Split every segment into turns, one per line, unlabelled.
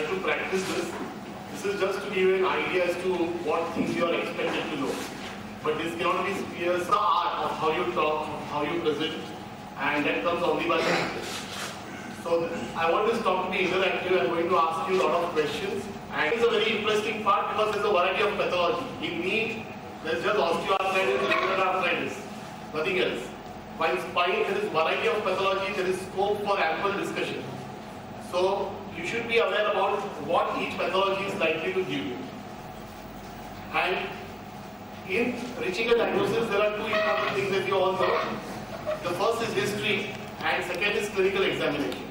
have to practice this. This is just to give you an idea as to what things you are expected to know. But this cannot be here's the art of how you talk, how you present, and that comes only by practice. So I want this talk to be interactive. I'm going to ask you a lot of questions. And it's a very interesting part because there's a variety of pathology. In knee, there's just osteoarthritis, rheumatoid arthritis, nothing else. While spine, there is variety of pathology, there is scope for ample discussion. So you should be aware about what each pathology is likely to give you. And in reaching a diagnosis, there are two important things that you all know. The first is history and second is clinical examination.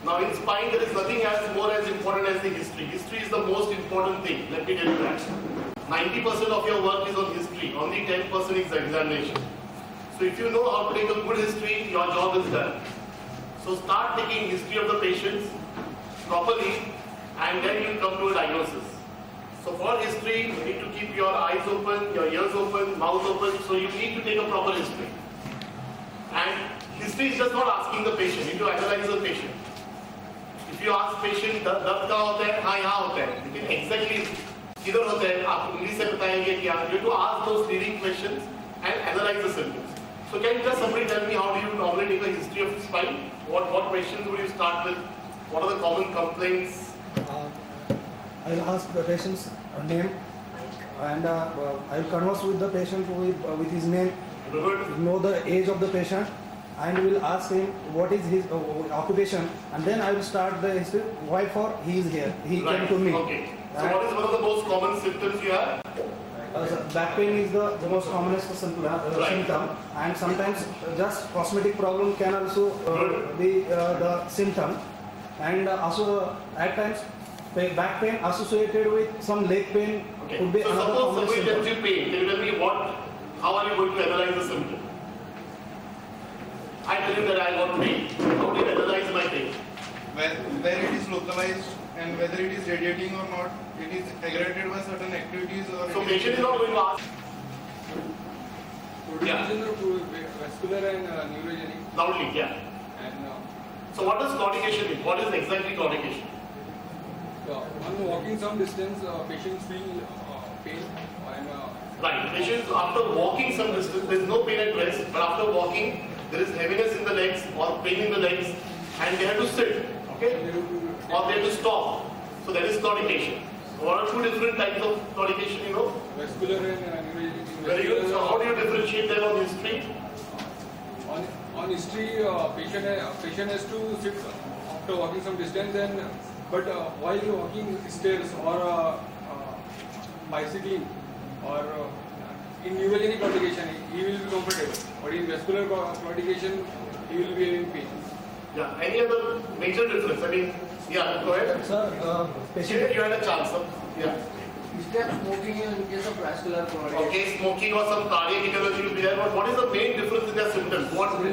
Now in spine, there is nothing as more as important as the history. History is the most important thing, let me tell you that. 90% of your work is on history, only 10% is examination. So if you know how to take a good history, your job is done. So start taking history of the patients properly and then you come to a diagnosis. So for history, you need to keep your eyes open, your ears open, mouth open, so you need to take a proper history. And history is just not asking the patient, you need to analyze the patient. If you ask patient, दर्द कहाँ होता है? हाँ यहाँ होता है. लेकिन exactly किधर होता है? आप उंगली से बताएंगे क्या? You have to ask those leading questions and analyze the symptoms. So can you just somebody tell me how do you normally take a history of spine? What questions would you start with? What are the common complaints?
I'll ask the patient's name and I'll converse with the patient with his name, know the age of the patient, and will ask him what is his occupation, and then I will start the history. Why for he is here? He came to me.
Okay. So what is one of the most common symptoms you have?
Back pain is the most commonest symptom, and sometimes just cosmetic problem can also be the symptom, and also at times back pain associated with some leg pain could be
so
another
suppose
common
somebody
symptom.
tells you pain, can you tell me how are you going to analyze the symptom? I tell you that I got pain. How do you analyze my pain?
Where it is localized and whether it is radiating or not, it is aggravated by certain activities or...
So patient is not going to ask.
Yeah. Vascular and neurogenic.
Loudly, yeah.
And
so what does claudication mean? What is exactly claudication?
on walking some distance, patients feel pain and
right. Patients after walking some distance, there is no pain at rest, but after walking, there is heaviness in the legs or pain in the legs, and they have to sit, okay, or they have to stop. So that is claudication. So what are two different types of claudication, you know?
vascular and neurogenic.
Very good. So how do you differentiate them on history?
On history, patient has to sit after walking some distance, and but while walking stairs or bicycling or in neurogenic claudication, he will be comfortable. But in vascular claudication, he will be in pain.
Yeah. Any other major difference? I mean, yeah. Go ahead.
Sir, patient.
You had a chance. Yeah.
Instead of smoking in case of vascular claudication.
Okay, smoking or some cardiac etiology will be there, but what is the main difference in their symptoms? What?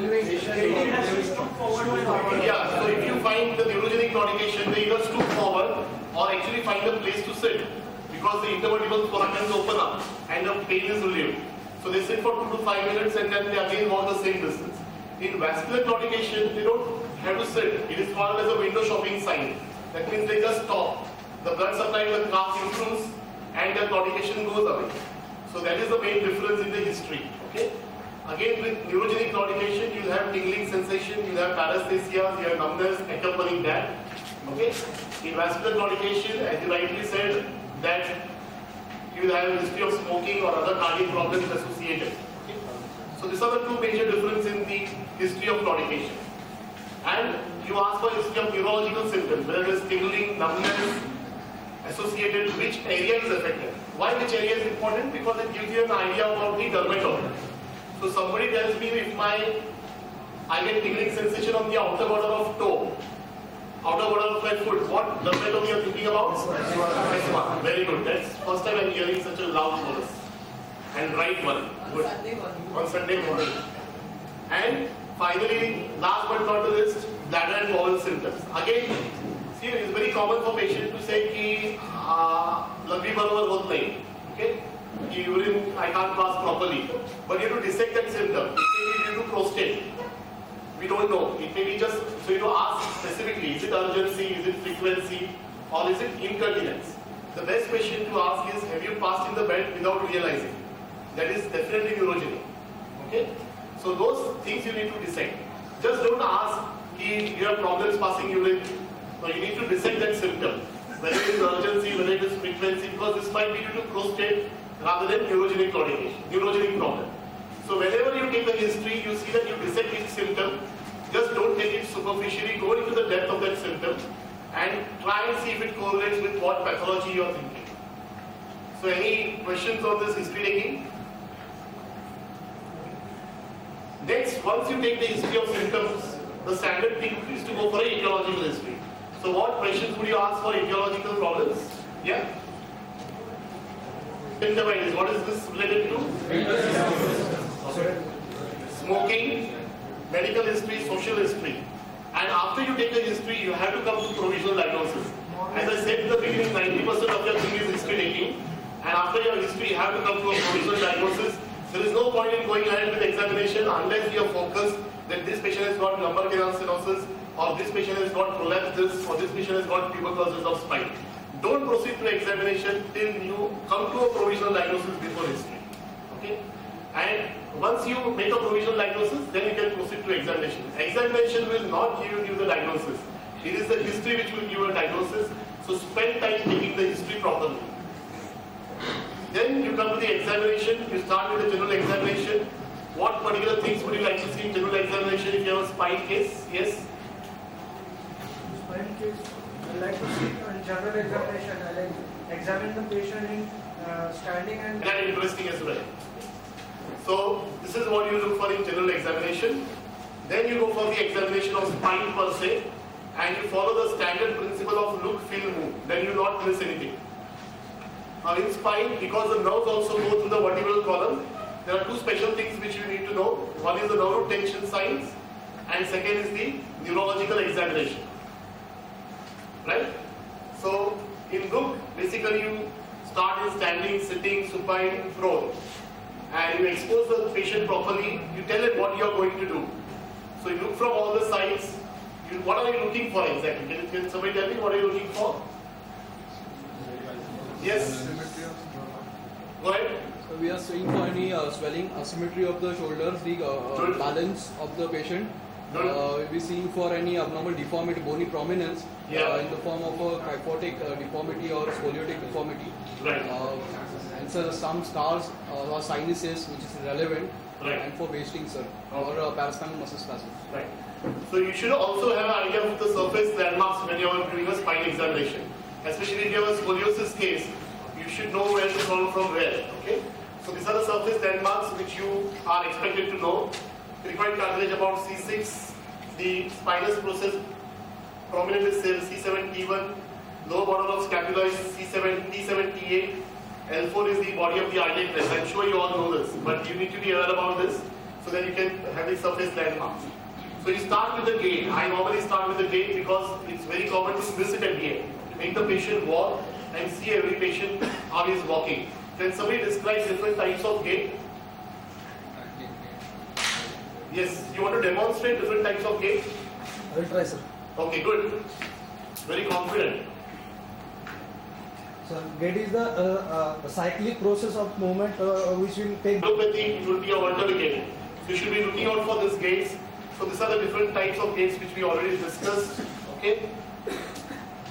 Yeah, so if you find the neurogenic claudication, they either stoop forward or actually find a place to sit because the intervertebral foramens open up and the pain is relieved. So they sit for 2 to 5 minutes and then they again walk the same distance. In vascular claudication, they don't have to sit. It is called as a window shopping sign. That means they just stop. The blood supply to the calf improves and the claudication goes away. So that is the main difference in the history. Okay. Again, with neurogenic claudication, you will have tingling sensation, you will have paresthesia, you have numbness accompanying that. Okay. In vascular claudication, as you rightly said, that you will have a history of smoking or other cardiac problems associated. Okay. So these are the two major differences in the history of claudication. And you ask for history of neurological symptoms, whether it is tingling, numbness, associated, which area is affected. Why which area is important? Because it gives you an idea about the dermatology. So somebody tells me if I get tingling sensation on the outer border of toe, outer border of my foot, what dermatology are you thinking about? S1. Very good. That's first time I'm hearing such a loud voice. And right one. Good. On Sunday morning. And finally, last but not the least, bladder and bowel symptoms. Again, see, it's very common for patients to say कि लंबी बराबर होत नहीं, okay? कि urine I can't pass properly, but you have to dissect that symptom. It may be due to prostate. We don't know. It may be just so you know ask specifically: is it urgency? Is it frequency? or is it incontinence? The best question to ask is, have you passed in the bed without realizing? That is definitely neurogenic. Okay? So those things you need to dissect. Just don't ask if you have problems passing urine. No, you need to dissect that symptom. Whether it is urgency, whether it is frequency, because this might be due to prostate rather than neurogenic claudication, neurogenic problem. So whenever you take a history, you see that you dissect each symptom. Just don't take it superficially, go into the depth of that symptom and try and see if it correlates with what pathology you are thinking. So any questions on this history taking? Next, once you take the history of symptoms, the standard thing is to go for an etiological history. So what questions would you ask for etiological problems? Yeah? Symptomitis, what is this related to? Smoking, medical history, social history. And after you take a history, you have to come to provisional diagnosis. As I said in the beginning, 90% of your thing is history taking. And after your history, you have to come to a provisional diagnosis. There is no point in going ahead with examination unless you are focused that this patient has got lumbar canal stenosis, or this patient has got prolapse disc, or this patient has got tuberculosis of spine. Don't proceed to examination till you come to a provisional diagnosis before history. Okay? And once you make a provisional diagnosis, then you can proceed to examination. Examination will not give you the diagnosis. It is the history which will give you a diagnosis. So spend time taking the history properly. Then you come to the examination. You start with the general examination. What particular things would you like to see in general examination if you have a spine case? Yes?
Spine case, I like to see in general examination. I like examine the patient in standing and
Interesting as well. So this is what you look for in general examination. Then you go for the examination of spine per se, and you follow the standard principle of look, feel, move. Then you will not miss anything. Now in spine, because the nerves also go through the vertebral column, there are two special things which you need to know. One is the nerve root tension signs, and second is the neurological examination. Right? So in look, basically you start in standing, sitting, supine, prone. And you expose the patient properly, you tell him what you are going to do. So you look from all the sides. What are you looking for exactly? Can somebody tell me what are you looking for? Yes? Go ahead.
So we are seeing for any swelling, asymmetry of the shoulders, the balance of the patient. We'll be seeing for any abnormal deformity, bony prominence in the form of a kyphotic deformity or scoliotic deformity.
Right.
And so some scars or sinuses which is relevant.
Right.
And for wasting, sir, or paraspinal muscle spasm.
Right. So you should also have an idea of the surface landmarks when you are doing a spine examination. Especially if you have a scoliosis case, you should know where to come from where. Okay. So these are the surface landmarks which you are expected to know. Required cartilage about C6, the spinous process prominent is C7T1, lower border of scapula is T7T8, L4 is the body of the iliac crest. I'm sure you all know this, but you need to be aware about this so that you can have the surface landmarks. So you start with the gait. I normally start with the gait because it's very common to miss it at the end. You make the patient walk and see every patient how he is walking. Can somebody describe different types of gait? Yes, you want to demonstrate different types of gait?
I will try, sir.
Okay, good. Very confident.
So gait is the cyclic process of movement which will take.
Allopathy, it will be a alternate gait. So you should be looking out for these gaits. So these are the different types of gaits which we already discussed. Okay.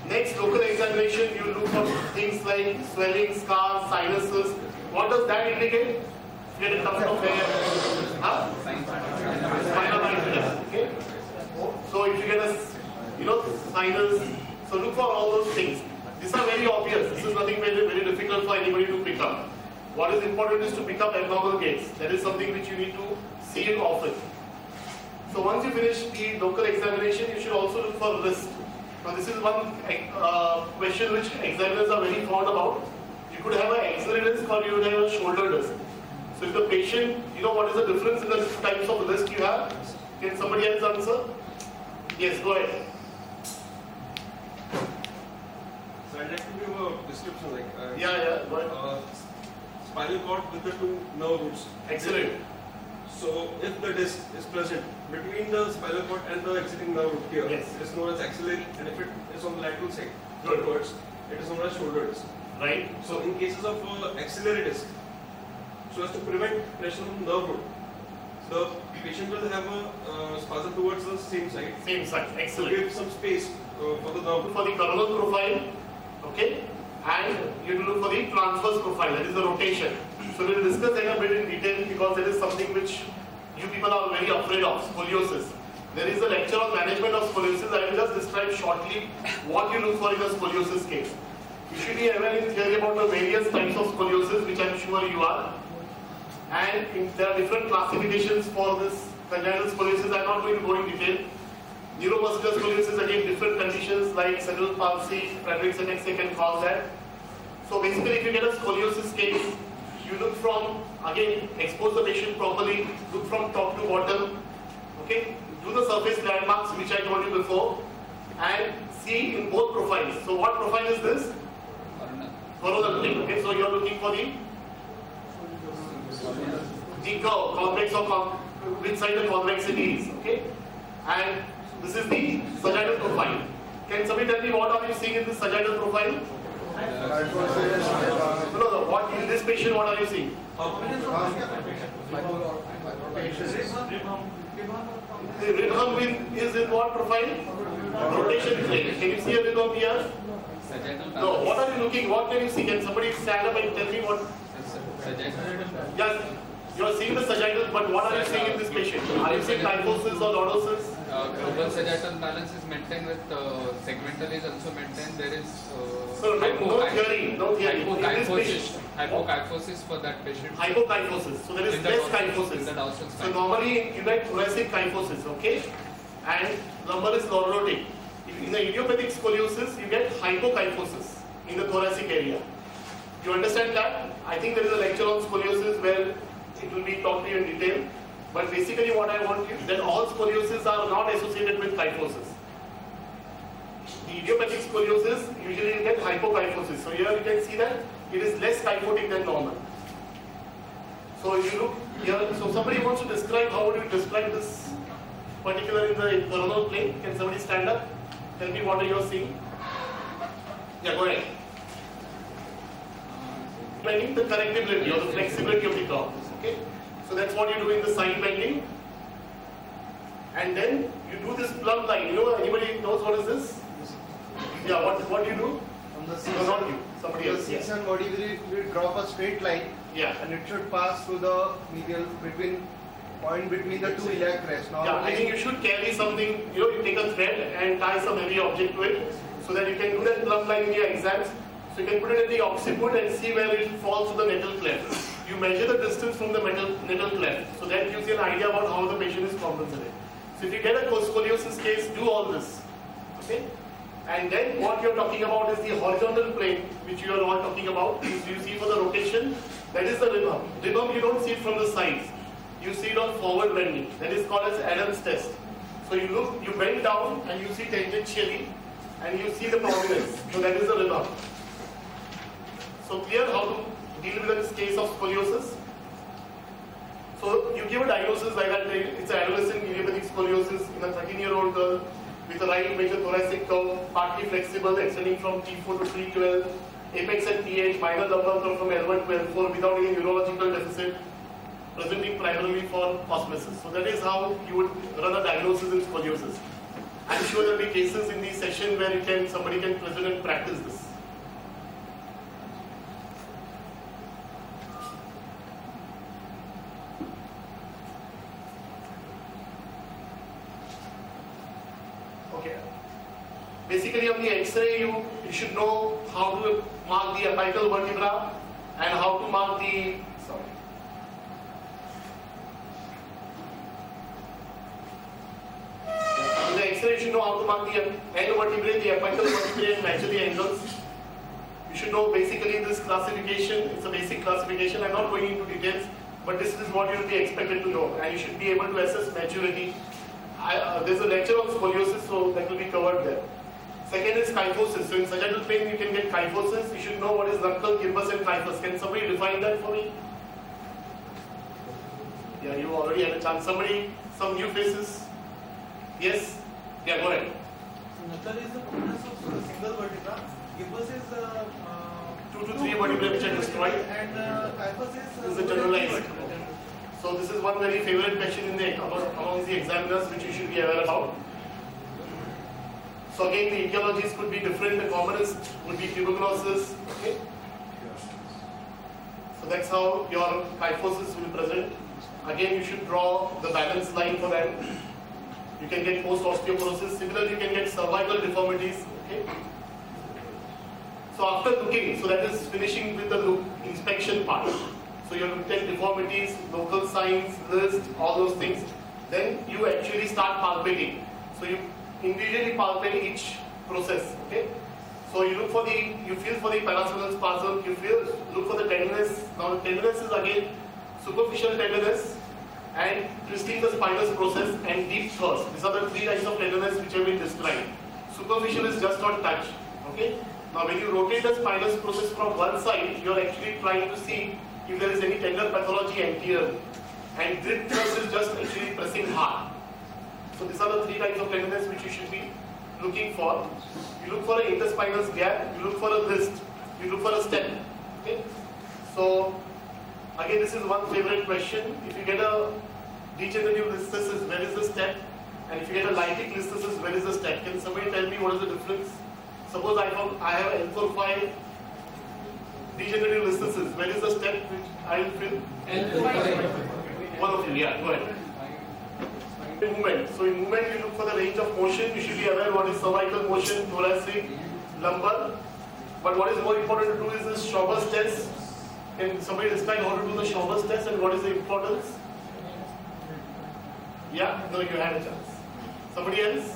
Next, local examination, you look for things like swelling, scars, sinuses. What does that indicate? Get a tuft of hair. Huh? Spinal line. Okay. So if you get a, sinus, so look for all those things. These are very obvious. This is nothing very difficult for anybody to pick up. What is important is to pick up abnormal gaits. That is something which you need to see it often. So once you finish the local examination, you should also look for wrist. Now this is one question which examiners are very fond about. You could have an axillary disc or you would have a shoulder disc. So if the patient, what is the difference in the types of disc you have? Can somebody else answer? Yes, go ahead.
So I'd like to give a description
Go ahead.
Spinal cord with the two nerve roots.
Excellent.
So if the disc is present between the spinal cord and the exiting nerve root here.
Yes.
It is known as axillary, and if it is on the lateral side,
Good.
towards, it is known as shoulder disc.
Right?
So in cases of axillary disc, so as to prevent pressure on the nerve root, the patient will have a spasm towards the same side.
Same side.
So
Excellent.
give some space for the nerve root.
For the coronal profile, okay, and you look for the transverse profile, that is the rotation. So we will discuss that a bit in detail because that is something which you people are very afraid of, scoliosis. There is a lecture on management of scoliosis. I will just describe shortly what you look for in a scoliosis case. You should be aware in theory about the various types of scoliosis, which I am sure you are. And there are different classifications for this congenital scoliosis. I am not going to go in detail. Neuromuscular scoliosis, again, different conditions like cerebral palsy, Frederick's ataxia can cause that. So basically, if you get a scoliosis case, you look from, again, expose the patient properly, look from top to bottom, okay? Do the surface landmarks which I told you before, and see in both profiles. So what profile is this? Coronal plane, okay? So you are looking for the curve, convex or which side the convexity is, okay? And this is the sagittal profile. Can somebody tell me what are you seeing in this sagittal profile? No, what in this patient, what are you seeing? The rib hump is in what profile? Rotation plane. Can you see a rib hump here? No. What are you looking? What can you see? Can somebody stand up and tell me what? Yes. You are seeing the sagittal, but what are you seeing in this patient? Are you seeing kyphosis or lordosis?
Global sagittal balance is maintained with segmental is also maintained. There is
So no theory.
hypokyphosis for that patient.
Hypokyphosis. So there is less kyphosis. So normally you get thoracic kyphosis, okay? And number is lordotic. In the idiopathic scoliosis, you get hypokyphosis in the thoracic area. You understand that? I think there is a lecture on scoliosis where it will be taught to you in detail. But basically what I want you, that all scoliosis are not associated with kyphosis. The idiopathic scoliosis, usually you get hypokyphosis. So here you can see that it is less kyphotic than normal. So if you look here, so somebody wants to describe, how would you describe this particular in the coronal plane? Can somebody stand up? Tell me what are you seeing? Yeah, go ahead. Bending the correctability or the flexibility of the curve. Okay? So that's what you do in the side bending. And then you do this plumb line. You know, anybody knows what is this? Yeah, what do you do?
From the
No, not you. Somebody else.
six
Yeah.
and body will drop a straight line,
Yeah.
and it should pass through the medial point between the two iliac crests.
Yeah, I think you should carry something, you take a thread and tie some heavy object to it so that you can do that plumb line in your exams. So you can put it at the occiput and see where it falls to the natal cleft. You measure the distance from the natal cleft. So that gives you an idea about how the patient is compensated. So if you get a scoliosis case, do all this. Okay? And then what you're talking about is the horizontal plane, which you are all talking about. You see for the rotation, that is the rib hump. Rib hump you don't see it from the sides. You see it on forward bending. That is called as Adam's test. So you look, you bend down and you see tangentially and you see the prominence. So that is the rib hump. So clear how to deal with this case of scoliosis? So you give a diagnosis like that, it's an adolescent idiopathic scoliosis in a 13-year-old girl with a right major thoracic curve, partly flexible, extending from T4 to T12, apex at T8, minor lumbar curve from L1 to L4 without any neurological deficit, presenting primarily for osmosis. So that is how you would run a diagnosis in scoliosis. I'm sure there will be cases in the session where somebody can present and practice this. Okay. Basically on the X-ray you should know how to mark the apical vertebra and how to mark the on the X-ray you should know how to mark the end vertebrae, the apical vertebrae and measure the angles. You should know basically this classification, it's a basic classification. I'm not going into details, but this is what you will be expected to know and you should be able to assess maturity. There's a lecture on scoliosis, so that will be covered there. Second is kyphosis. So in sagittal plane you can get kyphosis. You should know what is knuckle, gibbous and kyphus. Can somebody define that for me? Yeah, you already had a chance. Somebody Some new faces? Yes? Yeah, go ahead.
Method is the prominence of single vertebra. Gibbous is
2 to 3 vertebrae which are destroyed.
And kyphus
This is a generalized. So this is one very favorite question in the among the examiners which you should be aware about. So again, the etiologies could be different. The commonest would be tuberculosis. Okay. So that's how your kyphosis will present. Again, you should draw the balance line for that. You can get post osteoporosis. Similarly, you can get cervical deformities. Okay. So after looking, so that is finishing with the look inspection part. So you look at deformities, local signs, list, all those things. Then you actually start palpating. So you individually palpate each process. Okay. So you look for you feel for the paraspinal spasm. Look for the tenderness. Now the tenderness is again superficial tenderness and twisting the spinous process and deep thrust. These are the 3 types of tenderness which have been described. Superficial is just on touch. Okay. Now when you rotate the spinous process from one side, you are actually trying to see if there is any tender pathology anterior. And grip thrust is just actually pressing hard. So these are the 3 types of tenderness which you should be looking for. You look for an interspinous gap, you look for a list, you look for a step. Okay? So again, this is one favorite question. If you get a degenerative listhesis, where is the step? And if you get a lytic listhesis, where is the step? Can somebody tell me what is the difference? Suppose I have L4-5 degenerative listhesis. Where is the step which I will fill?
L4-5.
One of you, yeah, go ahead. Movement. So in movement, you look for the range of motion. You should be aware what is cervical motion, thoracic, lumbar. But what is more important to do is this Schauber's test. Can somebody describe how to do the Schauber's test and what is the importance? Yeah? No, you had a chance. Somebody else?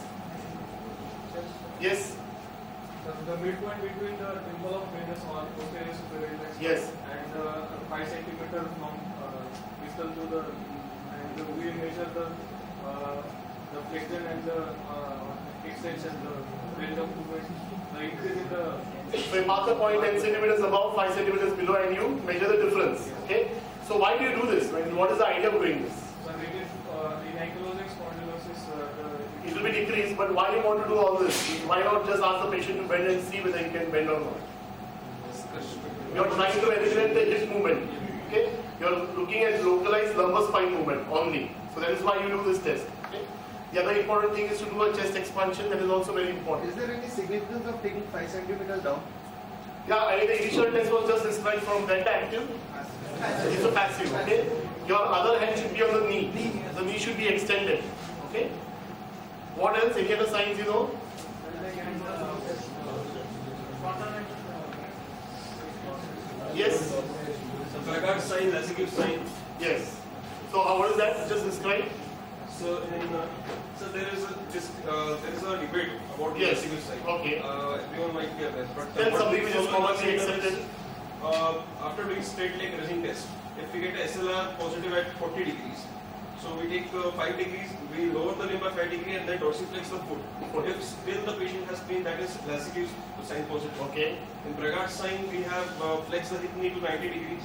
Yes?
The midpoint between the temple of Venus or posterior superior index
Yes.
and 5 centimeter from distal to the and we measure the flexion and the extension, the range of movement, the increase in the.
So you mark the point 10 centimeters above, 5 centimeters below, and you measure the difference. Okay. So why do you do this? What is the idea of doing this?
So in ankylosing spondylosis,
It will be decreased, but why do you want to do all this? Why not just ask the patient to bend and see whether he can bend or not? You are trying to eliminate the hip movement. Okay? You are looking at localized lumbar spine movement only. So that is why you do this test. Okay? The other important thing is to do a chest expansion. That is also very important.
Is there any significance of taking 5 centimeters down?
Yeah, I mean the initial test was just described from delta active. It's a passive. Okay? Your other hand should be on the knee. The knee should be extended. Okay? What else? Any other signs you know? Yes?
Braggart sign, Lascaux sign.
Yes. So what is that? Just describe.
So there is a debate about the
Yes.
Lascaux sign.
Okay.
Everyone might be aware, but
Tell
what
something
we
which is
follow in
commonly
the center
accepted.
is, after doing straight leg raising test, if we get SLR positive at 40 degrees, so we take 5 degrees, we lower the limb by 5 degrees and then dorsiflex the foot. If still the patient has pain, that is Lascaux sign positive.
Okay.
In Braggart sign, we have flex the hip knee to 90 degrees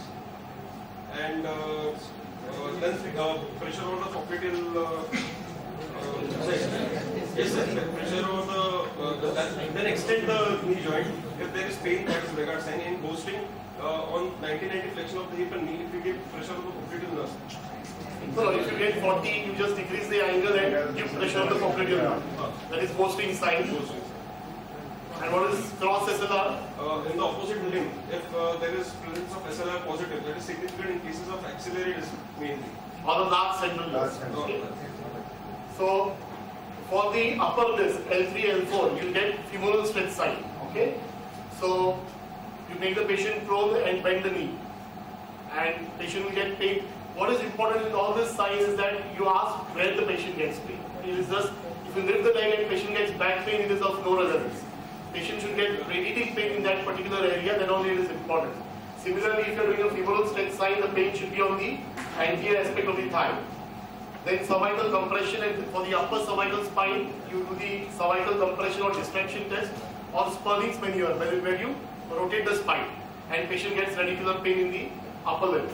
and then pressure over the popliteal. Yes, sir. Pressure over then extend the knee joint. If there is pain, that is Braggart sign. In ghosting, on 90-90 flexion of the hip and knee, if we give pressure over the popliteal nerve.
So if you get 40, you just decrease the angle and give pressure on the popliteal nerve. That is posting sign. And what is cross SLR?
In the opposite limb, if there is presence of SLR positive, that is significant in cases of axillary disc mainly.
Or the large central disc. Okay. So for the upper disc, L3, L4, you get femoral stretch sign. Okay. So you make the patient prone and bend the knee. And patient will get pain. What is important in all this sign is that you ask where the patient gets pain. It is just, if you lift the leg and patient gets back pain, it is of no relevance. Patient should get radiating pain in that particular area, then only it is important. Similarly, if you are doing a femoral stretch sign, the pain should be on the anterior aspect of the thigh. Then cervical compression, and for the upper cervical spine, you do the cervical compression or distraction test or Sperling's maneuver, where you rotate the spine and patient gets radicular pain in the upper limb.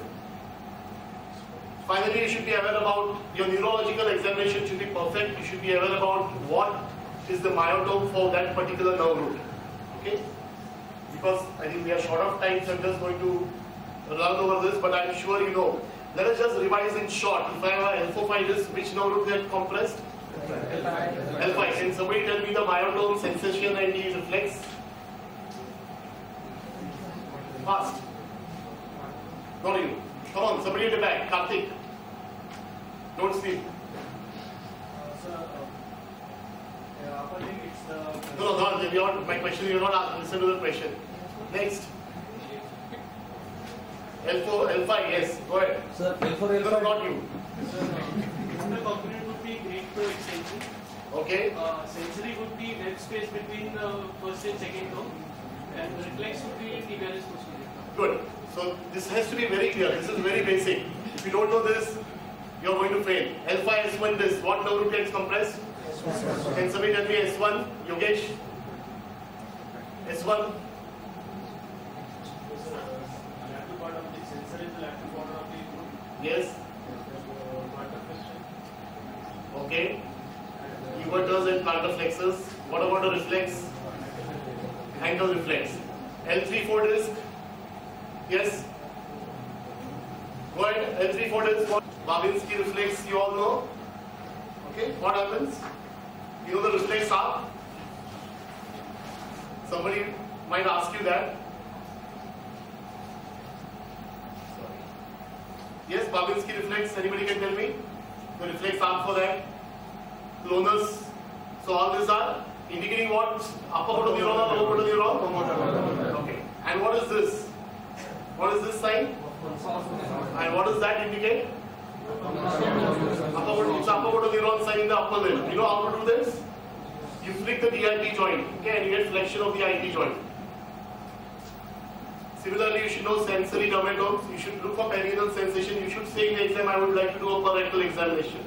Finally, you should be aware about your neurological examination should be perfect. You should be aware about what is the myotome for that particular nerve root. Okay? Because I think we are short of time, so I'm just going to run over this, but I'm sure you know. Let us just revise in short. If I have a L4-5 which nerve root get compressed? L5. Can somebody tell me the myotome, sensation and the reflex? Fast. Not you. Come on, somebody at the back. Karthik. Don't sleep.
Upper limb, it's the...
No, my question, you're not asking. Listen to the question. Next. L4, L5, yes. Go ahead.
Sir, L4, L5.
No, not you.
The component would be great toe extension.
Okay.
Sensory would be web space between the first and second toe. And the reflex would be tibialis posterior.
Good. So this has to be very clear. This is very basic. If you don't know this, you're going to fail. L5, S1 this. What nerve root gets compressed? Can somebody tell me S1? Yogesh? S1?
Lateral part of the sensor is the lateral border of the foot.
Yes.
Plantar flexure.
Okay. Everters and plantar flexors. What about the reflex? Ankle reflex. L3-4 disc. Yes. Go ahead. L3-4 disc. Babinski reflex. You all know. Okay. What happens? You know the reflex arc. Somebody might ask you that. Sorry. Yes. Babinski reflex. Anybody can tell me the reflex arc for that? Clonus. So all these are indicating what? Upper motor neuron or lower motor neuron? Okay. And what is this? What is this sign? And what does that indicate? Upper motor neuron sign in the upper limb. You know how to do this? You flick the DIP joint, okay, and you get flexion of the IP joint. Similarly, you should know sensory dermatomes. You should look for perineal sensation. You should say in the exam, I would like to do a rectal examination.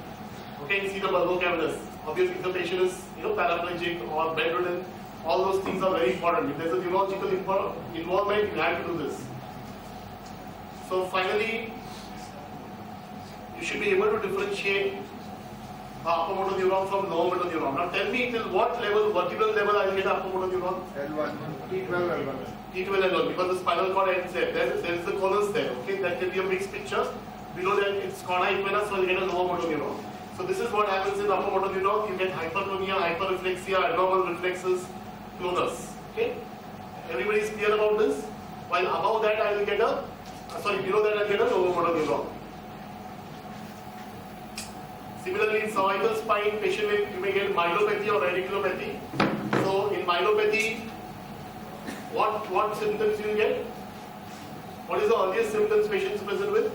Okay, and see the bulbo cavernous. Obviously, if the patient is, paraplegic or bedridden, all those things are very important. If there's a neurological involvement, you have to do this. So finally, you should be able to differentiate upper motor neuron from lower motor neuron. Now tell me till what level, vertebral level I will get upper motor neuron?
L1, T12, L1.
T12 L1, because the spinal cord ends there. There is the conus there. Okay, that can be a mixed picture. Below that it's corda equina, so you get a lower motor neuron. So this is what happens in upper motor neuron. You get hypertonia, hyperreflexia, abnormal reflexes, clonus. Okay? Everybody is clear about this? While above that I will get below that I will get a lower motor neuron. Similarly, in cervical spine, patient you may get myelopathy or radiculopathy. So in myelopathy, what symptoms you get? What is the earliest symptoms patients present with?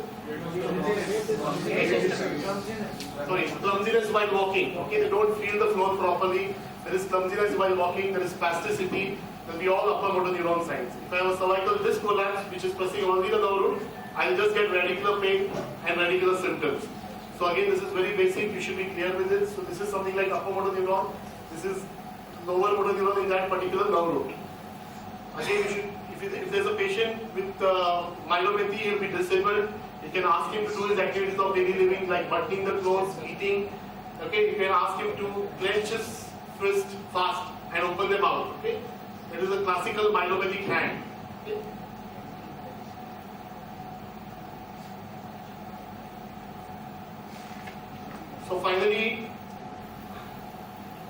Sorry, clumsiness while walking. Okay, they don't feel the floor properly. There is clumsiness while walking. There is spasticity. There will be all upper motor neuron signs. If I have a cervical disc collapse, which is pressing only the nerve root, I will just get radicular pain and radicular symptoms. So again, this is very basic. You should be clear with it. So this is something like upper motor neuron. This is lower motor neuron in that particular nerve root. Again, you should, if there's a patient with myelopathy, he will be disabled. You can ask him to do his activities of daily living, like buttoning the clothes, eating. Okay, you can ask him to clench his fist fast and open them out. Okay, that is a classical myelopathic hand. Okay? So finally,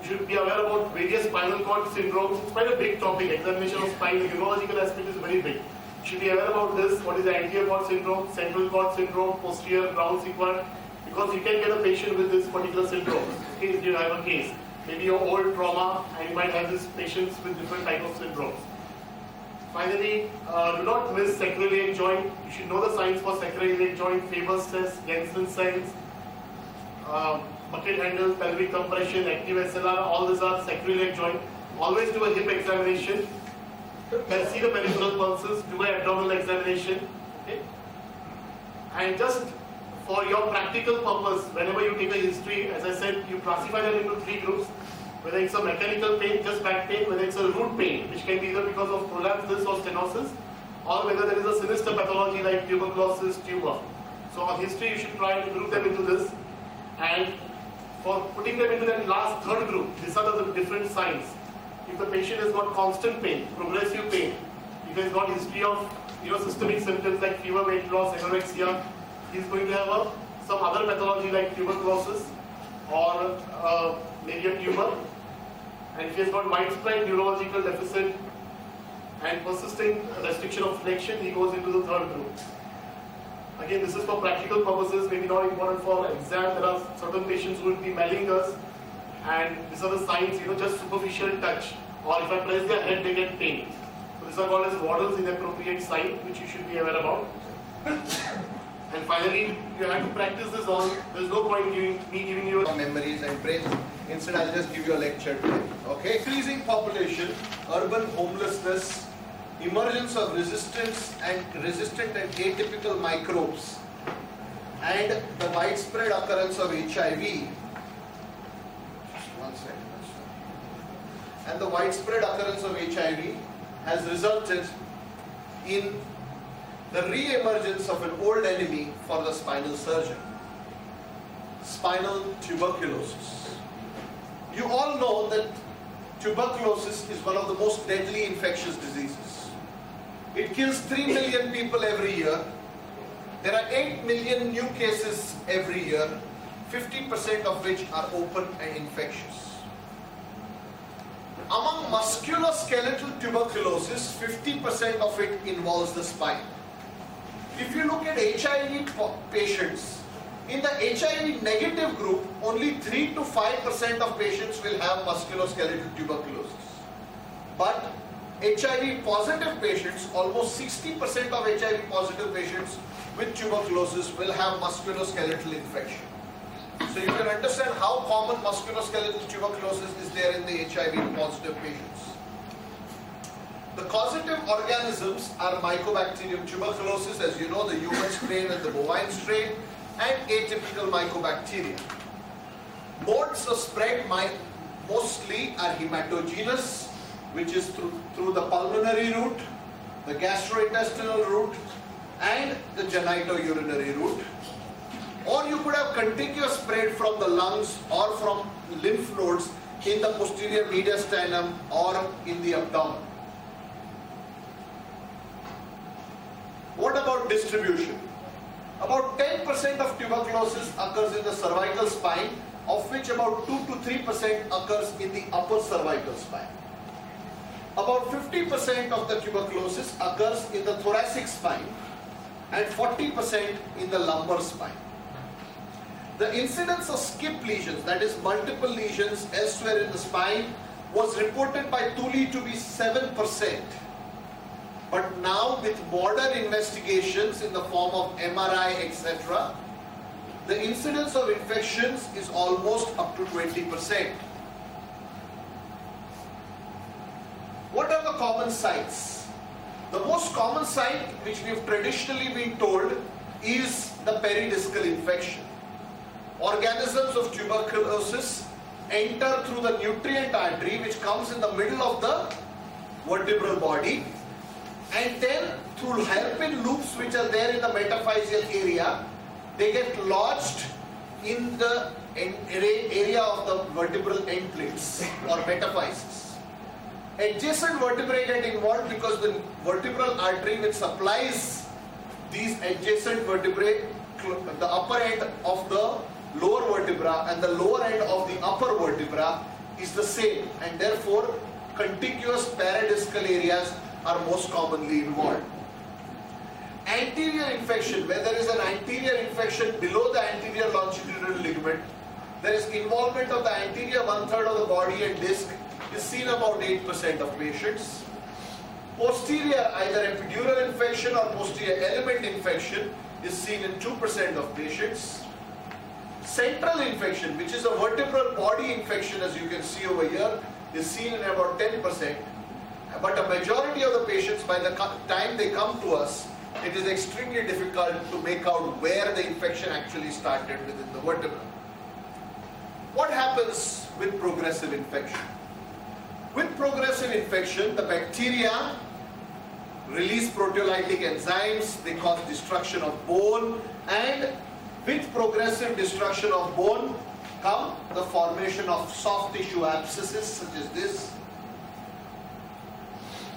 you should be aware about various spinal cord syndromes. It's quite a big topic. Examination of spine, the neurological aspect is very big. You should be aware about this. What is the anterior cord syndrome, central cord syndrome, posterior brown sequard? Because you can get a patient with this particular syndrome. Okay, if you have a case, maybe your old trauma, and you might have these patients with different type of syndromes. Finally, do not miss sacroiliac joint. You should know the signs for sacroiliac joint: Faber's test, Jensen signs, bucket handle, pelvic compression, active SLR. All these are sacroiliac joint. Always do a hip examination. See the peripheral pulses. Do an abdominal examination. Okay? And just for your practical purpose, whenever you take a history, as I said, you classify them into 3 groups. Whether it's a mechanical pain, just back pain, whether it's a root pain, which can be either because of prolapse disc or stenosis, or whether there is a sinister pathology like tuberculosis, tumor. So on history, you should try to group them into this. And for putting them into that last third group, these are the different signs. If the patient has got constant pain, progressive pain, if he has got history of systemic symptoms like fever, weight loss, anorexia, he is going to have some other pathology like tuberculosis or maybe a tumor. And if he has got widespread neurological deficit and persisting restriction of flexion, he goes into the third group. Again, this is for practical purposes, maybe not important for exam. There are certain patients who will be malingers, and these are the signs, just superficial touch. Or if I press their head, they get pain. So these are called as Waddell's inappropriate sign, which you should be aware about. And finally, you have to practice this on. There's no point giving you
memories and brain. Instead, I'll just give you a lecture today. Okay? Increasing population, urban homelessness, emergence of resistant and atypical microbes, and the widespread occurrence of HIV. One second. And the widespread occurrence of HIV has resulted in the re-emergence of an old enemy for the spinal surgeon: spinal tuberculosis. You all know that tuberculosis is one of the most deadly infectious diseases. It kills 3 million people every year. There are 8 million new cases every year, 50% of which are open and infectious. Among musculoskeletal tuberculosis, 50% of it involves the spine. If you look at HIV patients, in the HIV negative group, only 3 to 5% of patients will have musculoskeletal tuberculosis. But HIV positive patients, almost 60% of HIV positive patients with tuberculosis will have musculoskeletal infection. So you can understand how common musculoskeletal tuberculosis is there in the HIV positive patients. The causative organisms are Mycobacterium tuberculosis, as you know, the human strain and the bovine strain, and atypical mycobacteria. Modes of spread mostly are hematogenous, which is through the pulmonary route, the gastrointestinal route, and the genitourinary route. Or you could have contiguous spread from the lungs or from lymph nodes in the posterior mediastinum or in the abdomen. What about distribution? About 10% of tuberculosis occurs in the cervical spine, of which about 2 to 3% occurs in the upper cervical spine. About 50% of the tuberculosis occurs in the thoracic spine and 40% in the lumbar spine. The incidence of skip lesions, that is multiple lesions elsewhere in the spine, was reported by Thule to be 7%. But now with modern investigations in the form of MRI, etc., the incidence of infections is almost up to 20%. What are the common sites? The most common site, which we have traditionally been told, is the peridiscal infection. Organisms of tuberculosis enter through the nutrient artery, which comes in the middle of the vertebral body, and then through hairpin loops which are there in the metaphyseal area, they get lodged in the area of the vertebral end plates or metaphyses. Adjacent vertebrae get involved because the vertebral artery which supplies these adjacent vertebrae, the upper end of the lower vertebra and the lower end of the upper vertebra is the same, and therefore contiguous peridiscal areas are most commonly involved. Anterior infection, where there is an anterior infection below the anterior longitudinal ligament, there is involvement of the anterior 1/3 of the body and disc, is seen about 8% of patients. Posterior, either epidural infection or posterior element infection, is seen in 2% of patients. Central infection, which is a vertebral body infection, as you can see over here, is seen in about 10%. But a majority of the patients, by the time they come to us, it is extremely difficult to make out where the infection actually started within the vertebra. What happens with progressive infection? With progressive infection, the bacteria release proteolytic enzymes, they cause destruction of bone, And with progressive destruction of bone come the formation of soft tissue abscesses such as this.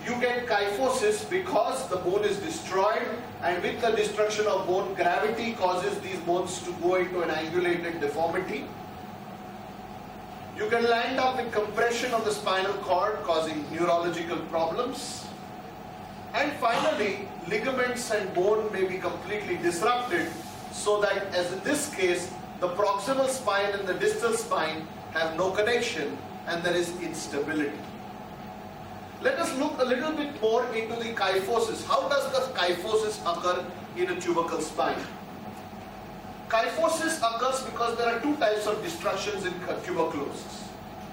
You get kyphosis because the bone is destroyed, and with the destruction of bone, gravity causes these bones to go into an angulated deformity. You can land up with compression of the spinal cord causing neurological problems. And finally, ligaments and bone may be completely disrupted, so that, as in this case, the proximal spine and the distal spine have no connection and there is instability. Let us look a little bit more into the kyphosis. How does the kyphosis occur in a tubercle spine? Kyphosis occurs because there are two types of destructions in tuberculosis.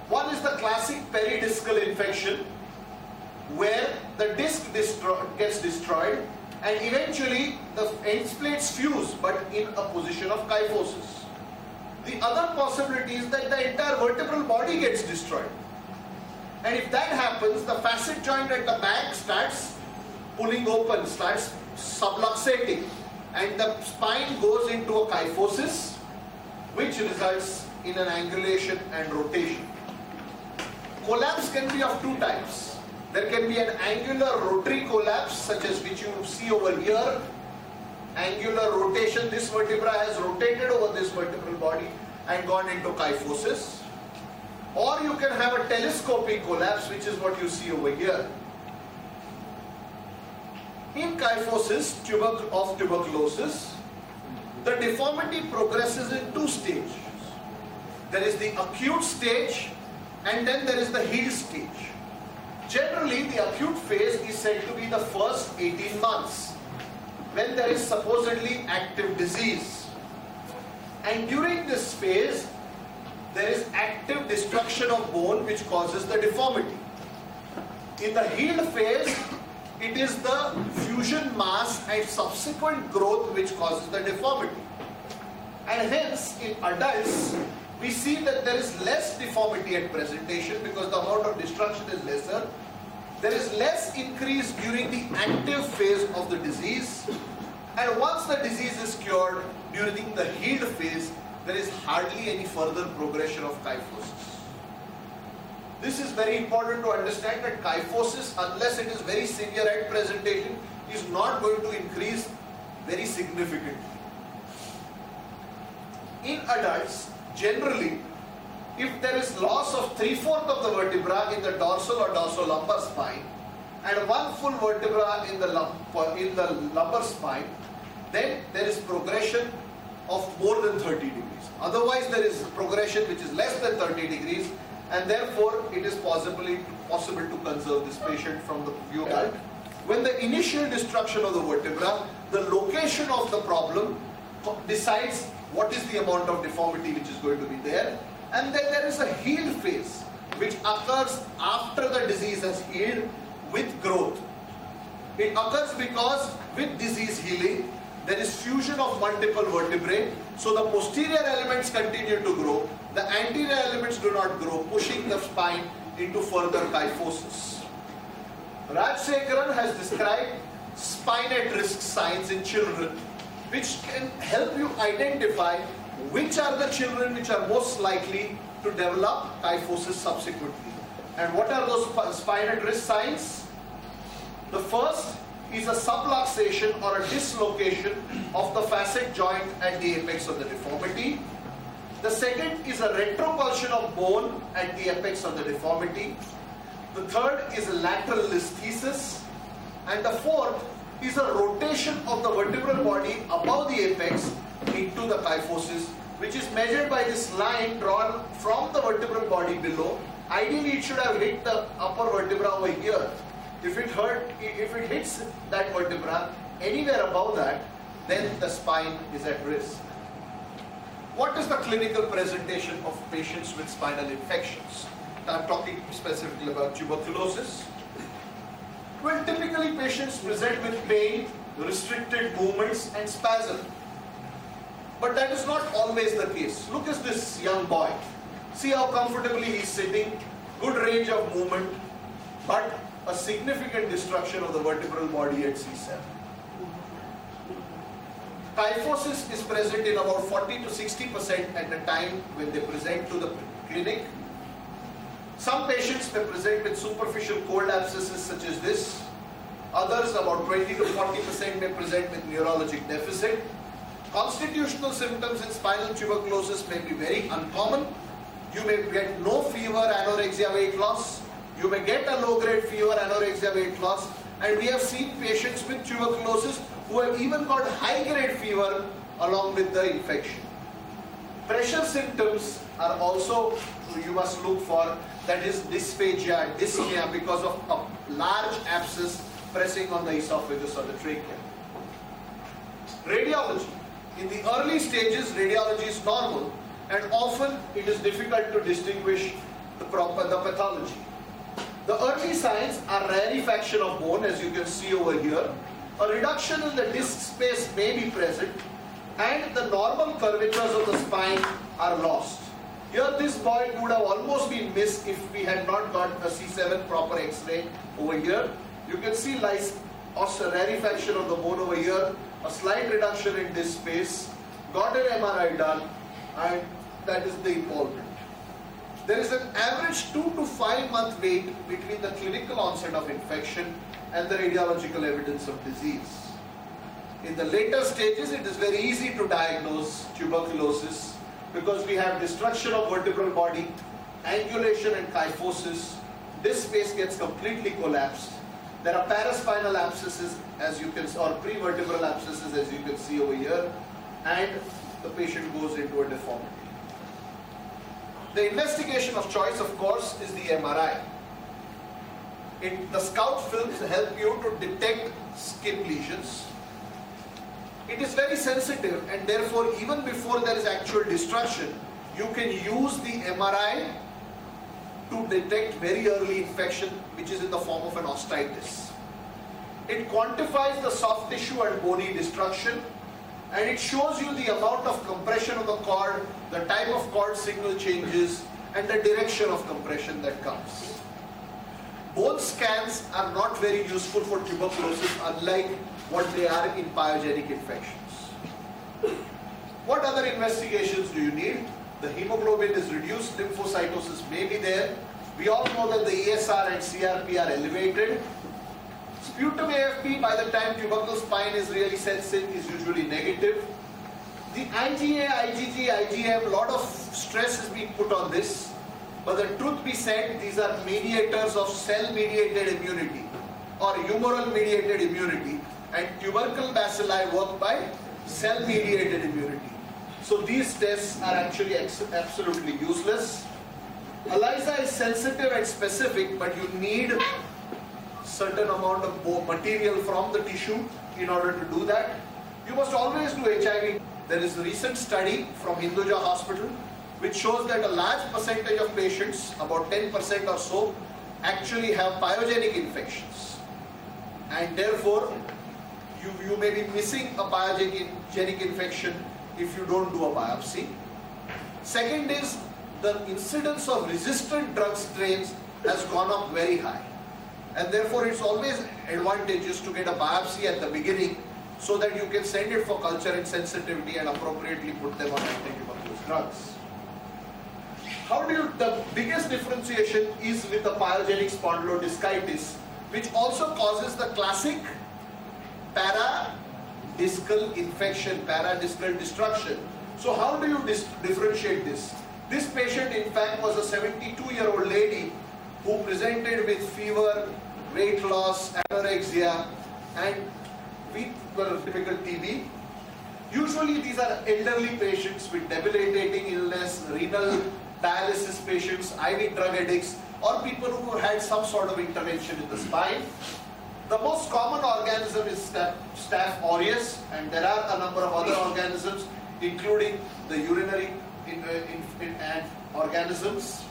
One is the classic peridiscal infection, where the disc gets destroyed and eventually the end plates fuse, but in a position of kyphosis. The other possibility is that the entire vertebral body gets destroyed. And if that happens, the facet joint at the back starts pulling open, starts subluxating, and the spine goes into a kyphosis, which results in an angulation and rotation. Collapse can be of two types. There can be an angular rotary collapse, such as which you see over here. Angular rotation, this vertebra has rotated over this vertebral body and gone into kyphosis. Or you can have a telescopic collapse, which is what you see over here. In kyphosis of tuberculosis, the deformity progresses in two stages. There is the acute stage and then there is the healed stage. Generally, the acute phase is said to be the first 18 months, when there is supposedly active disease. And during this phase, there is active destruction of bone which causes the deformity. In the healed phase, it is the fusion mass and subsequent growth which causes the deformity. And hence, in adults, we see that there is less deformity at presentation because the amount of destruction is lesser. There is less increase during the active phase of the disease. And once the disease is cured, during the healed phase, there is hardly any further progression of kyphosis. This is very important to understand that kyphosis, unless it is very severe at presentation, is not going to increase very significantly. In adults, generally, if there is loss of 3/4 of the vertebra in the dorsal or dorsolumbar spine and one full vertebra in the lumbar spine, then there is progression of more than 30 degrees. Otherwise, there is progression which is less than 30 degrees, and therefore it is possible to conserve this patient from the view of adult. When the initial destruction of the vertebra, the location of the problem decides what is the amount of deformity which is going to be there, and then there is a healed phase which occurs after the disease has healed with growth. It occurs because with disease healing, there is fusion of multiple vertebrae, so the posterior elements continue to grow, the anterior elements do not grow, pushing the spine into further kyphosis. Rajsekharan has described spine at risk signs in children, which can help you identify which are the children which are most likely to develop kyphosis subsequently. And what are those spine at risk signs? The first is a subluxation or a dislocation of the facet joint at the apex of the deformity. The second is a retropulsion of bone at the apex of the deformity. The third is a lateral listhesis. And the fourth is a rotation of the vertebral body above the apex into the kyphosis, which is measured by this line drawn from the vertebral body below. Ideally, it should have hit the upper vertebra over here. If it hits that vertebra anywhere above that, then the spine is at risk. What is the clinical presentation of patients with spinal infections? I'm talking specifically about tuberculosis. Well, typically patients present with pain, restricted movements and spasm. But that is not always the case. Look at this young boy. See how comfortably he's sitting, good range of movement, but a significant destruction of the vertebral body at C7. Kyphosis is present in about 40 to 60% at the time when they present to the clinic. Some patients may present with superficial cold abscesses such as this. Others, about 20 to 40%, may present with neurologic deficit. Constitutional symptoms in spinal tuberculosis may be very uncommon. You may get no fever, anorexia, weight loss. You may get a low-grade fever, anorexia, weight loss. And we have seen patients with tuberculosis who have even got high-grade fever along with the infection. Pressure symptoms are also you must look for, that is dysphagia, dyspnea, because of a large abscess pressing on the esophagus or the trachea. Radiology. In the early stages, radiology is normal, and often it is difficult to distinguish the pathology. The early signs are rarefaction of bone, as you can see over here. A reduction in the disc space may be present, and the normal curvatures of the spine are lost. Here this boy would have almost been missed if we had not got a C7 proper X-ray over here. You can see rarefaction of the bone over here, a slight reduction in disc space, got an MRI done, and that is the involvement. There is an average 2 to 5 month wait between the clinical onset of infection and the radiological evidence of disease. In the later stages, it is very easy to diagnose tuberculosis because we have destruction of vertebral body, angulation and kyphosis. This space gets completely collapsed. There are paraspinal abscesses, as you can, or prevertebral abscesses, as you can see over here, and the patient goes into a deformity. The investigation of choice, of course, is the MRI. The scout films help you to detect skin lesions. It is very sensitive, and therefore even before there is actual destruction, you can use the MRI to detect very early infection, which is in the form of an osteitis. It quantifies the soft tissue and bony destruction, and it shows you the amount of compression of the cord, the type of cord signal changes, and the direction of compression that comes. Bone scans are not very useful for tuberculosis, unlike what they are in pyogenic infections. What other investigations do you need? The hemoglobin is reduced, lymphocytosis may be there. We all know that the ESR and CRP are elevated. Sputum AFP, by the time tubercle spine is really sets in, is usually negative. The IgA, IgG, IgM, a lot of stress is being put on this. But the truth be said, these are mediators of cell-mediated immunity or humoral-mediated immunity, and tubercle bacilli work by cell-mediated immunity. So these tests are actually absolutely useless. ELISA is sensitive and specific, but you need certain amount of material from the tissue in order to do that. You must always do HIV. There is a recent study from Hinduja Hospital which shows that a large percentage of patients, about 10% or so, actually have pyogenic infections. And therefore, you may be missing a pyogenic infection if you don't do a biopsy. Second is, the incidence of resistant drug strains has gone up very high. And therefore, it's always advantageous to get a biopsy at the beginning so that you can send it for culture and sensitivity and appropriately put them on antituberculous drugs. The biggest differentiation is with the pyogenic spondylodiscitis, which also causes the classic paradiscal infection, paradiscal destruction. So how do you differentiate this? This patient, in fact, was a 72-year-old lady who presented with fever, weight loss, anorexia, and with typical TB. Usually these are elderly patients with debilitating illness, renal dialysis patients, IV drug addicts, or people who had some sort of intervention in the spine. The most common organism is Staph aureus, and there are a number of other organisms, including the urinary organisms.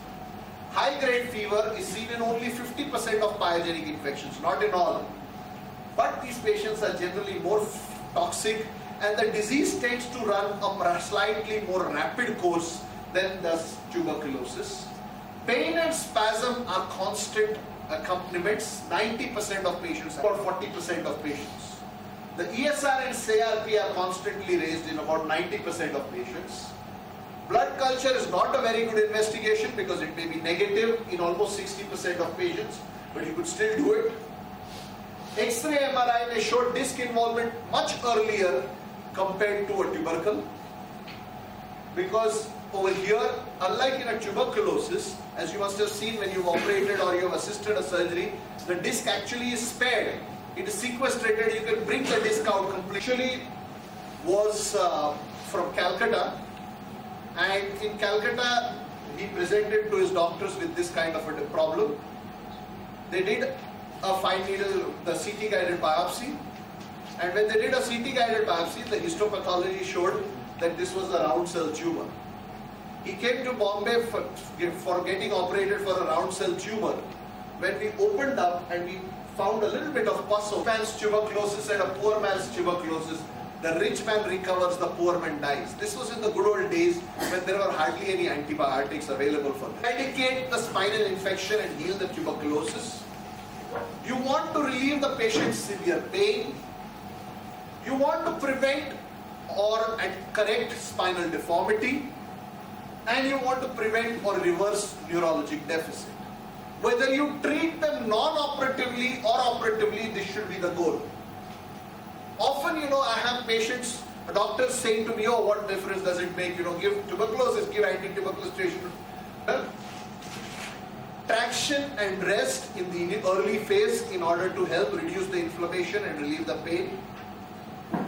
High-grade fever is seen in only 50% of pyogenic infections, not in all. But these patients are generally more toxic, and the disease tends to run a slightly more rapid course than does tuberculosis. Pain and spasm are constant accompaniments. 90% of patients, or 40% of patients. The ESR and CRP are constantly raised in about 90% of patients. Blood culture is not a very good investigation because it may be negative in almost 60% of patients, but you could still do it. X-ray MRI may show disc involvement much earlier compared to a tubercle, because over here, unlike in a tuberculosis, as you must have seen when you've operated or you have assisted a surgery, the disc actually is spared. It is sequestrated. You can bring the disc out completely. Actually was from Calcutta, and in Calcutta he presented to his doctors with this kind of a problem. They did a fine needle, the CT guided biopsy, and when they did a CT guided biopsy, the histopathology showed that this was a round cell tumor. He came to Bombay for getting operated for a round cell tumor. When we opened up and we found a little bit of pus of man's tuberculosis and a poor man's tuberculosis, the rich man recovers, the poor man dies. This was in the good old days when there were hardly any antibiotics available for them. Eradicate the spinal infection and heal the tuberculosis. You want to relieve the patient's severe pain. You want to prevent or correct spinal deformity, and you want to prevent or reverse neurologic deficit. Whether you treat them non-operatively or operatively, this should be the goal. Often, I have patients, doctors saying to me, oh, what difference does it make? Give tuberculosis, give anti-tuberculosis treatment. Well, traction and rest in the early phase in order to help reduce the inflammation and relieve the pain.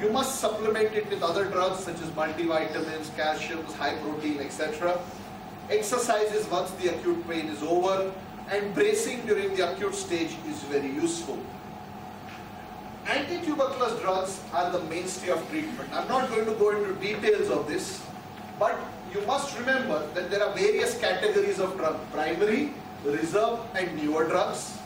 You must supplement it with other drugs such as multivitamins, calcium, high protein, etc. Exercises once the acute pain is over, and bracing during the acute stage is very useful. Anti-tuberculous drugs are the mainstay of treatment. I'm not going to go into details of this, but you must remember that there are various categories of drugs: primary, reserve, and newer drugs.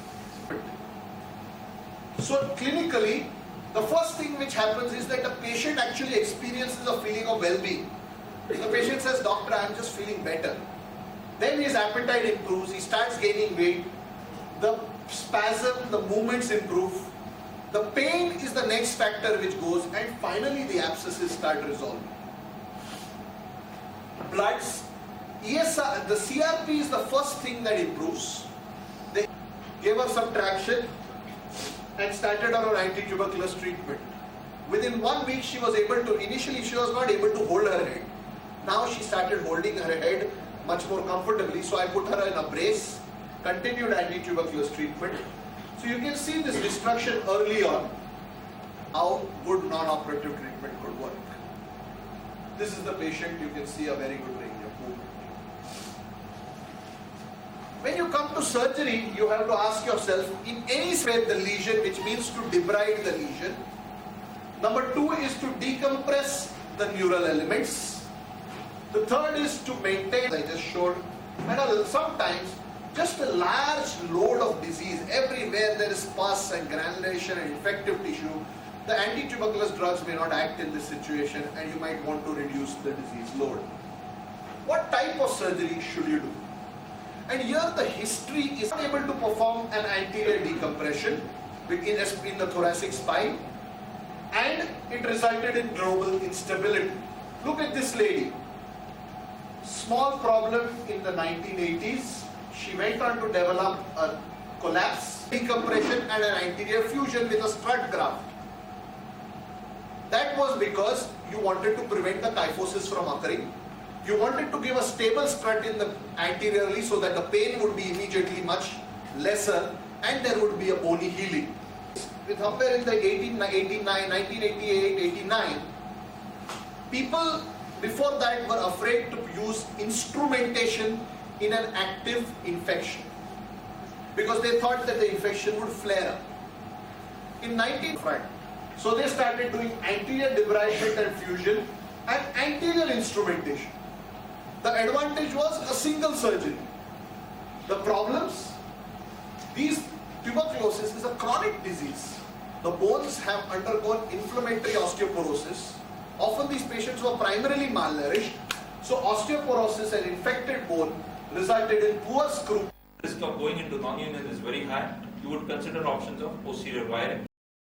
So clinically, the first thing which happens is that the patient actually experiences a feeling of well-being. The patient says, doctor, I'm just feeling better. Then his appetite improves, he starts gaining weight, the spasm, the movements improve, the pain is the next factor which goes, and finally the abscesses start resolving. Bloods, ESR, the CRP is the first thing that improves. They gave her some traction and started on her anti-tuberculous treatment. Within 1 week she was able to, initially she was not able to hold her head. Now she started holding her head much more comfortably, so I put her in a brace, continued anti-tuberculous treatment. So you can see this destruction early on, how good non-operative treatment could work. This is the patient, you can see a very good range of movement. When you come to surgery, you have to ask yourself, in any way the lesion, which means to debride the lesion. Number 2 is to decompress the neural elements. The third is to maintain, I just showed, and sometimes just a large load of disease. Everywhere there is pus and granulation and infective tissue. The anti-tuberculous drugs may not act in this situation, and you might want to reduce the disease load. What type of surgery should you do? And here the history is able to perform an anterior decompression in the thoracic spine, and it resulted in global instability. Look at this lady. Small problem in the 1980s. She went on to develop a collapse, decompression, and an anterior fusion with a strut graft. That was because you wanted to prevent the kyphosis from occurring. You wanted to give a stable strut in the anteriorly so that the pain would be immediately much lesser and there would be a bony healing. With somewhere in the 1988, 89, people before that were afraid to use instrumentation in an active infection because they thought that the infection would flare up. In 1995, so they started doing anterior debridement and fusion and anterior instrumentation. The advantage was a single surgery. The problems, these tuberculosis is a chronic disease. The bones have undergone inflammatory osteoporosis. Often these patients were primarily malnourished. So osteoporosis and infected bone resulted in poor screw.
Risk of going into non-union is very high. You would consider options of posterior wiring.